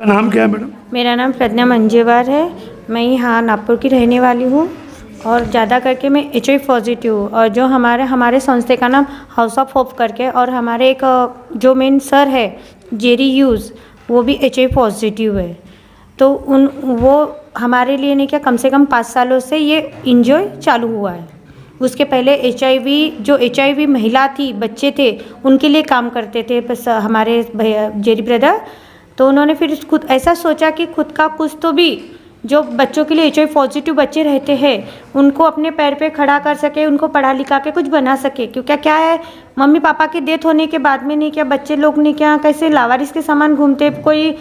नाम क्या है मैडम? मेरा नाम प्रज्ञा मंजेवार है। मैं यहाँ नागपुर की रहने वाली हूँ और ज़्यादा करके मैं HIV पॉजिटिव हूँ। और जो हमारे संस्था का नाम हाउस ऑफ होप करके, और हमारे एक जो मेन सर है जेरी ह्यूज, वो भी HIV पॉजिटिव है। तो वो हमारे लिए नहीं क्या, कम से कम 5 सालों से ये इंजॉय चालू हुआ है। उसके पहले जो HIV महिला थी, बच्चे थे, उनके लिए काम करते थे बस हमारे भैया जेरी ब्रदर। तो उन्होंने फिर खुद ऐसा सोचा कि खुद का कुछ तो भी, जो बच्चों के लिए HIV पॉजिटिव बच्चे रहते हैं, उनको अपने पैर पे खड़ा कर सके, उनको पढ़ा लिखा के कुछ बना सके। क्योंकि क्या है, मम्मी पापा की डेथ होने के बाद में नहीं क्या, बच्चे लोग नहीं क्या कैसे लावारिस के समान घूमते, कोई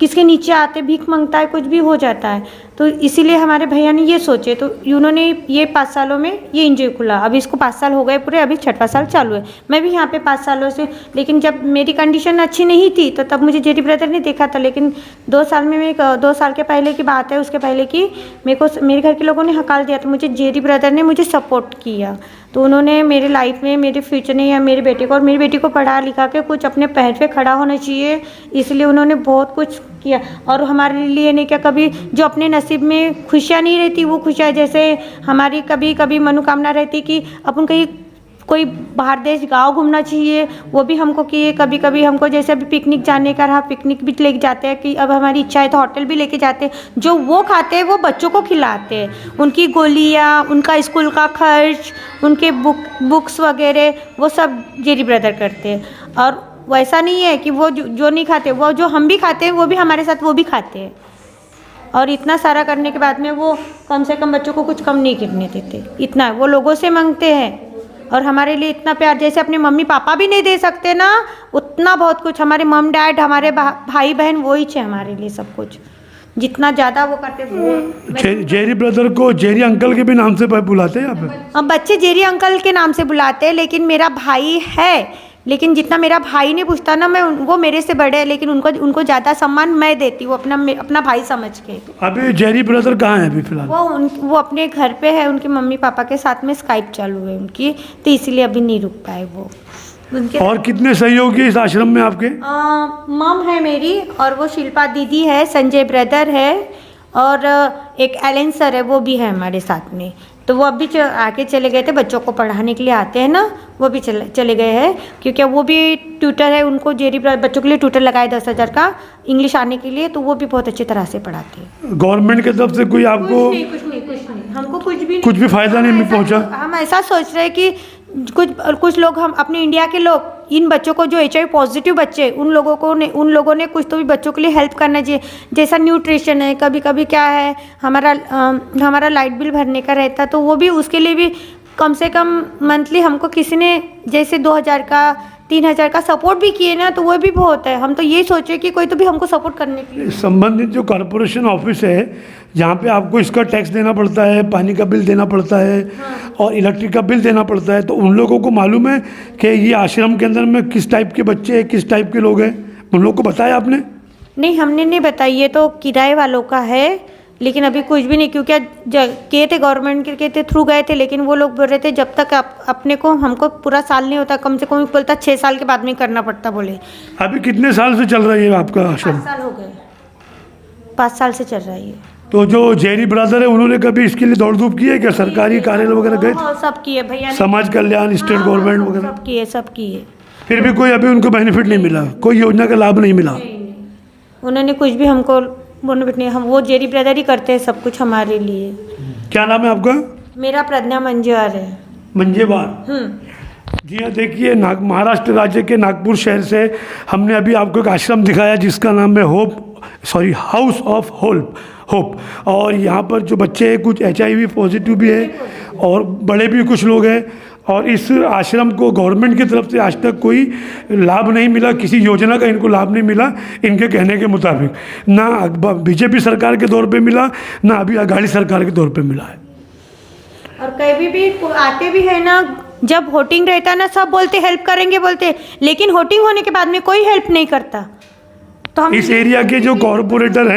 किसके नीचे आते, भीख मांगता है, कुछ भी हो जाता है। तो इसीलिए हमारे भैया ने ये सोचे, तो उन्होंने ये 5 सालों में ये एनजीओ खुला। अभी इसको 5 साल हो गए पूरे, अभी 6वां साल चालू है। मैं भी यहाँ पे 5 सालों से, लेकिन जब मेरी कंडीशन अच्छी नहीं थी तो तब मुझे जेरी ब्रदर ने देखा था। लेकिन 2 साल में 2 साल के पहले की बात है, उसके पहले की मेरे घर के लोगों ने हकाल दिया, तो मुझे जेरी ब्रदर ने मुझे सपोर्ट किया। तो उन्होंने मेरे लाइफ में, मेरे फ्यूचर ने, या मेरे बेटे को और मेरी बेटी को पढ़ा लिखा के कुछ अपने पैर पे खड़ा होना चाहिए, इसलिए उन्होंने बहुत कुछ किया। और हमारे लिए नहीं क्या, कभी जो अपने नसीब में खुशियाँ नहीं रहती, वो खुशियाँ, जैसे हमारी कभी कभी मनोकामना रहती कि अपन कहीं कोई बाहर देश गांव घूमना चाहिए, वो भी हमको किए। कभी कभी हमको जैसे अभी पिकनिक जाने का रहा, पिकनिक भी लेके जाते हैं कि अब हमारी इच्छा है तो होटल भी लेके जाते हैं। जो वो खाते हैं वो बच्चों को खिलाते हैं, उनकी गोलियाँ, उनका स्कूल का खर्च, उनके बुक्स वगैरह, वो सब जेरी ब्रदर करते हैं। और वैसा नहीं है कि वो जो नहीं खाते, वो जो हम भी खाते हैं वो भी हमारे साथ वो भी खाते हैं। और इतना सारा करने के बाद में वो कम से कम बच्चों को कुछ कम नहीं गिरने देते। इतना वो लोगों से मांगते हैं, और हमारे लिए इतना प्यार, जैसे अपने मम्मी पापा भी नहीं दे सकते ना, उतना बहुत कुछ हमारे मम डैड, हमारे भाई बहन, वो ही है हमारे लिए सब कुछ। जितना ज़्यादा वो करते वो जेरी ब्रदर को जेरी अंकल के भी नाम से बुलाते हैं यहाँ पे? अब बच्चे जेरी अंकल के नाम से बुलाते हैं, लेकिन मेरा भाई है, लेकिन जितना मेरा भाई नहीं पूछता ना, वो मेरे से बड़े हैं, लेकिन उनको ज़्यादा सम्मान मैं देती हूँ, अपना भाई समझ के। अभी जेरी ब्रदर कहाँ है अभी फिलहाल? वो अपने घर पे है, उनके मम्मी पापा के साथ में स्काइप चालू है उनकी, तो इसीलिए अभी नहीं रुक पाए वो। और कितने सहयोगी इस आश्रम में आपके? मम है मेरी, और वो शिल्पा दीदी है, संजय ब्रदर है, और एक एलन सर है, वो भी है हमारे साथ में। तो वो अभी आके चले गए थे, बच्चों को पढ़ाने के लिए आते हैं ना, वो भी चले गए हैं, क्योंकि वो भी ट्यूटर है। उनको जेरी बच्चों के लिए ट्यूटर लगाए 10,000 का इंग्लिश आने के लिए, तो वो भी बहुत अच्छी तरह से पढ़ाते हैं। गवर्नमेंट की तरफ से कोई आपको? कुछ नहीं, हमको कुछ भी फायदा नहीं पहुँचा। हम ऐसा सोच रहे हैं कि कुछ लोग, हम अपने इंडिया के लोग, इन बच्चों को जो HIV पॉजिटिव बच्चे, उन लोगों ने कुछ तो भी बच्चों के लिए हेल्प करना चाहिए। जैसा न्यूट्रिशन है, कभी कभी क्या है, हमारा लाइट बिल भरने का रहता, तो वो भी, उसके लिए भी कम से कम मंथली हमको किसी ने जैसे 2,000 का 3,000 का सपोर्ट भी किए ना, तो वो भी बहुत है। हम तो ये सोचे कि कोई तो भी हमको सपोर्ट करने के लिए। संबंधित जो कॉर्पोरेशन ऑफिस है, जहाँ पे आपको इसका टैक्स देना पड़ता है, पानी का बिल देना पड़ता है, हाँ, और इलेक्ट्रिक का बिल देना पड़ता है, तो उन लोगों को मालूम है कि ये आश्रम के अंदर में किस टाइप के बच्चे हैं, किस टाइप के लोग हैं? उन लोगों को बताया आपने? नहीं, हमने नहीं बताई, ये तो किराए वालों का है, लेकिन अभी कुछ भी नहीं, क्योंकि किए थे गवर्नमेंट के थ्रू गए थे, लेकिन वो लोग बोल रहे थे जब तक अपने को, हमको पूरा साल नहीं होता, कम से कम बोलता 6 साल के बाद में करना पड़ता बोले। अभी कितने साल से चल रही है आपका आश्रम? 5 साल हो गए, 5 साल से चल रही है। तो जो जेरी ब्रदर है, उन्होंने कभी इसके लिए दौड़ धूप की है क्या? सरकारी कार्यालय वगैरह गए? सब किए भैया, समाज कल्याण, स्टेट गवर्नमेंट वगैरह सब किए, फिर भी कोई अभी उनको बेनिफिट नहीं मिला, कोई योजना का लाभ नहीं मिला? उन्होंने कुछ भी हमको बेनिफिट नहीं। हम वो जेरी ब्रदर ही करते हैं सब कुछ हमारे लिए। क्या नाम है आपका? मेरा प्रज्ञा मंजेवार है। मंजेवार। जी हाँ, देखिए, महाराष्ट्र राज्य के नागपुर शहर से हमने अभी आपको एक आश्रम दिखाया जिसका नाम है हाउस ऑफ होप। और यहाँ पर जो बच्चे हैं, कुछ HIV पॉजिटिव भी है और बड़े भी कुछ लोग हैं, और इस आश्रम को गवर्नमेंट की तरफ से आज तक कोई लाभ नहीं मिला, किसी योजना का इनको लाभ नहीं मिला, इनके कहने के मुताबिक। ना बीजेपी सरकार के दौर पे मिला, ना अभी अघाड़ी सरकार के दौर पे मिला है। और कभी भी आते भी है ना, जब वोटिंग रहता ना, सब बोलते हेल्प करेंगे बोलते, लेकिन वोटिंग होने के बाद में कोई हेल्प नहीं करता। तो हम इस एरिया के जो कॉरपोरेटर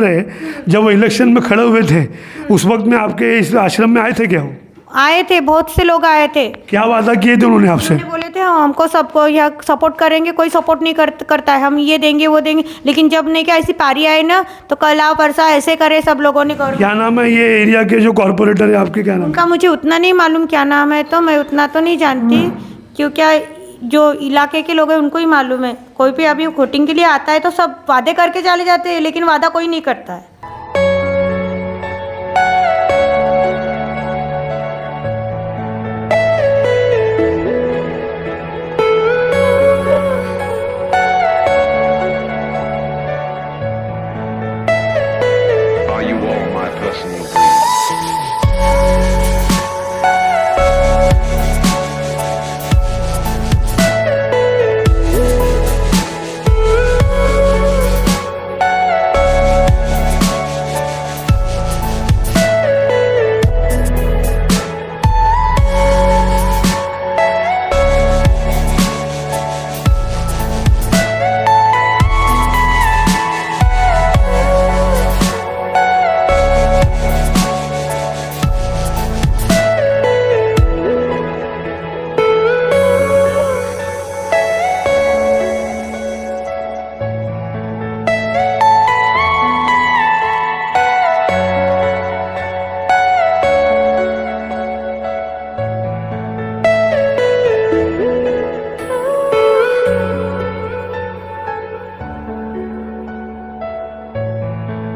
हैं, जब वो इलेक्शन में खड़े हुए थे, उस वक्त में आपके इस आश्रम में आए थे क्या? आए थे, बहुत से लोग आए थे। क्या वादा किए थे उन्होंने आपसे? उन्होंने बोले थे हम हमको सबको यहाँ सपोर्ट करेंगे, कोई सपोर्ट नहीं करता है, हम ये देंगे वो देंगे, लेकिन जब नहीं क्या ऐसी पारी आई ना तो कल आओ परसा ऐसे करे सब लोगों ने कर। क्या नाम है ये एरिया के जो कॉर्पोरेटर है आपके, क्या नाम? उनका मुझे उतना नहीं मालूम क्या नाम है, तो मैं उतना तो नहीं जानती, क्योंकि जो इलाके के लोग हैं उनको ही मालूम है। कोई भी अभी वोटिंग के लिए आता है तो सब वादे करके चले जाते हैं, लेकिन वादा कोई नहीं करता है। Are you all my personal breed?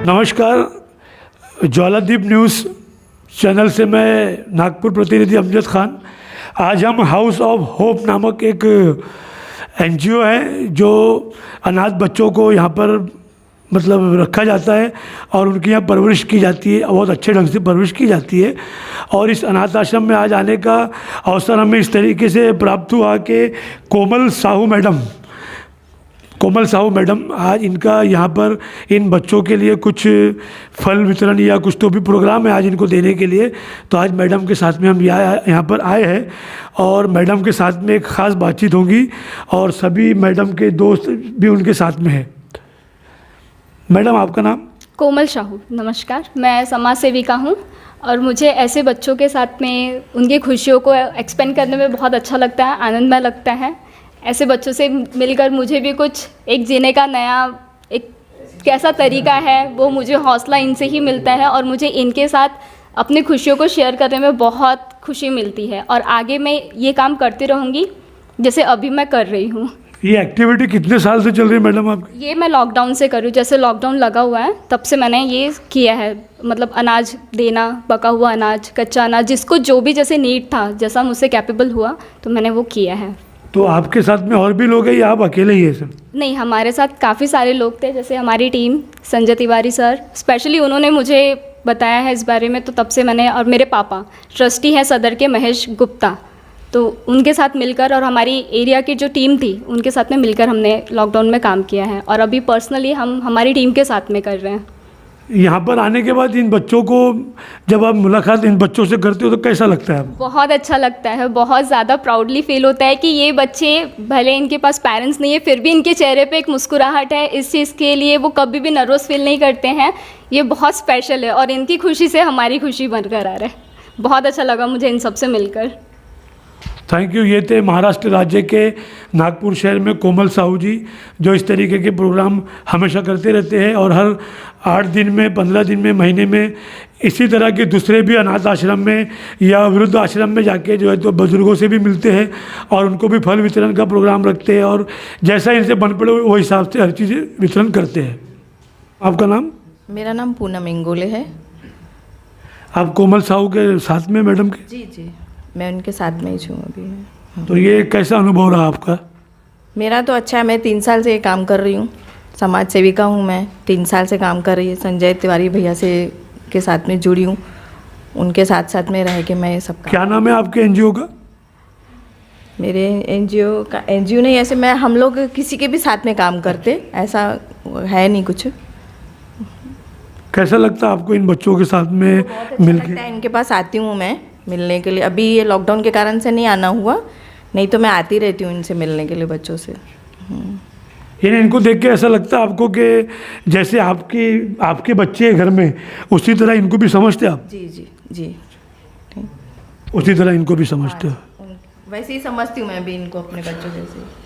नमस्कार, ज्वालादीप न्यूज़ चैनल से मैं नागपुर प्रतिनिधि अमजद खान। आज हम हाउस ऑफ होप नामक एक एनजीओ है जो अनाथ बच्चों को यहाँ पर मतलब रखा जाता है और उनकी यहाँ परवरिश की जाती है, बहुत अच्छे ढंग से परवरिश की जाती है। और इस अनाथ आश्रम में आज आने का अवसर हमें इस तरीके से प्राप्त हुआ कि कोमल साहू मैडम आज इनका यहाँ पर इन बच्चों के लिए कुछ फल वितरण या कुछ तो भी प्रोग्राम है आज इनको देने के लिए। तो आज मैडम के साथ में हम यहाँ पर आए हैं और मैडम के साथ में एक ख़ास बातचीत होगी और सभी मैडम के दोस्त भी उनके साथ में हैं। मैडम आपका नाम? कोमल साहू। नमस्कार, मैं समाज सेविका हूँ और मुझे ऐसे बच्चों के साथ में उनकी खुशियों को एक्सपेंड करने में बहुत अच्छा लगता है, आनंदमय लगता है। ऐसे बच्चों से मिलकर मुझे भी कुछ एक जीने का नया एक कैसा तरीका है वो मुझे हौसला इनसे ही मिलता है और मुझे इनके साथ अपनी खुशियों को शेयर करने में बहुत खुशी मिलती है और आगे मैं ये काम करती रहूँगी जैसे अभी मैं कर रही हूँ। ये एक्टिविटी कितने साल से चल रही है मैडम आपकी? ये मैं लॉकडाउन से कर रही हूँ, जैसे लॉकडाउन लगा हुआ है तब से मैंने ये किया है। मतलब अनाज देना, पका हुआ अनाज, कच्चा अनाज, जिसको जो भी जैसे नीड था, जैसा मुझसे कैपेबल हुआ तो मैंने वो किया है। तो आपके साथ में और भी लोग हैं या आप अकेले ही हैं सर? नहीं, हमारे साथ काफ़ी सारे लोग थे, जैसे हमारी team, Sanjay Tiwari sir specially उन्होंने मुझे बताया है इस बारे में, तो तब से मैंने, और मेरे पापा ट्रस्टी हैं सदर के महेश गुप्ता, तो उनके साथ मिलकर और हमारी एरिया की जो टीम थी उनके साथ में मिलकर हमने लॉकडाउन में काम किया है और अभी पर्सनली हम हमारी टीम के साथ में कर रहे हैं। यहाँ पर आने के बाद इन बच्चों को जब आप मुलाकात इन बच्चों से करते हो तो कैसा लगता है आपको? बहुत अच्छा लगता है, बहुत ज़्यादा प्राउडली फील होता है कि ये बच्चे, भले इनके पास पेरेंट्स नहीं है फिर भी इनके चेहरे पे एक मुस्कुराहट है। इस चीज़ के लिए वो कभी भी नर्वस फील नहीं करते हैं। ये बहुत स्पेशल है और इनकी खुशी से हमारी खुशी बरकरार है। बहुत अच्छा लगा मुझे इन सब से मिलकर। Thank you. ये थे महाराष्ट्र राज्य के नागपुर शहर में कोमल साहू जी, जो इस तरीके के प्रोग्राम हमेशा करते रहते हैं और हर 8 दिन में, 15 दिन में, महीने में इसी तरह के दूसरे भी अनाथ आश्रम में या वृद्ध आश्रम में जाके जो है तो बुजुर्गों से भी मिलते हैं और उनको भी फल वितरण का प्रोग्राम रखते हैं और जैसा इनसे बन पड़े वो हिसाब से हर चीज़ वितरण करते हैं। आपका नाम? मेरा नाम पूनम इंगोले है। आप कोमल साहू के साथ में मैडम के? जी जी, मैं उनके साथ में ही हूँ अभी। तो ये कैसा अनुभव रहा आपका? मेरा तो अच्छा है, मैं 3 साल से ये काम कर रही हूँ, समाज सेविका हूँ मैं, 3 साल से काम कर रही है। संजय तिवारी भैया से के साथ में जुड़ी हूँ, उनके साथ साथ में रह के मैं ये सब काम। क्या नाम है आपके एनजीओ का? मेरे एनजीओ नहीं, ऐसे मैं, हम लोग किसी के भी साथ में काम करते, ऐसा है नहीं कुछ। कैसा लगता है आपको इन बच्चों के साथ में मिलके? लगता है, इनके पास आती हूँ मैं मिलने के लिए। अभी ये लॉकडाउन के कारण से नहीं आना हुआ, नहीं तो मैं आती रहती हूँ इनसे मिलने के लिए, बच्चों से। यानी इनको देख के ऐसा लगता है आपको कि जैसे आपके बच्चे घर में उसी तरह इनको भी समझते आप? जी जी जी। उसी तरह इनको भी समझते हो? वैसे ही समझती हूँ मैं भी इनको अपने बच्चों जैसे।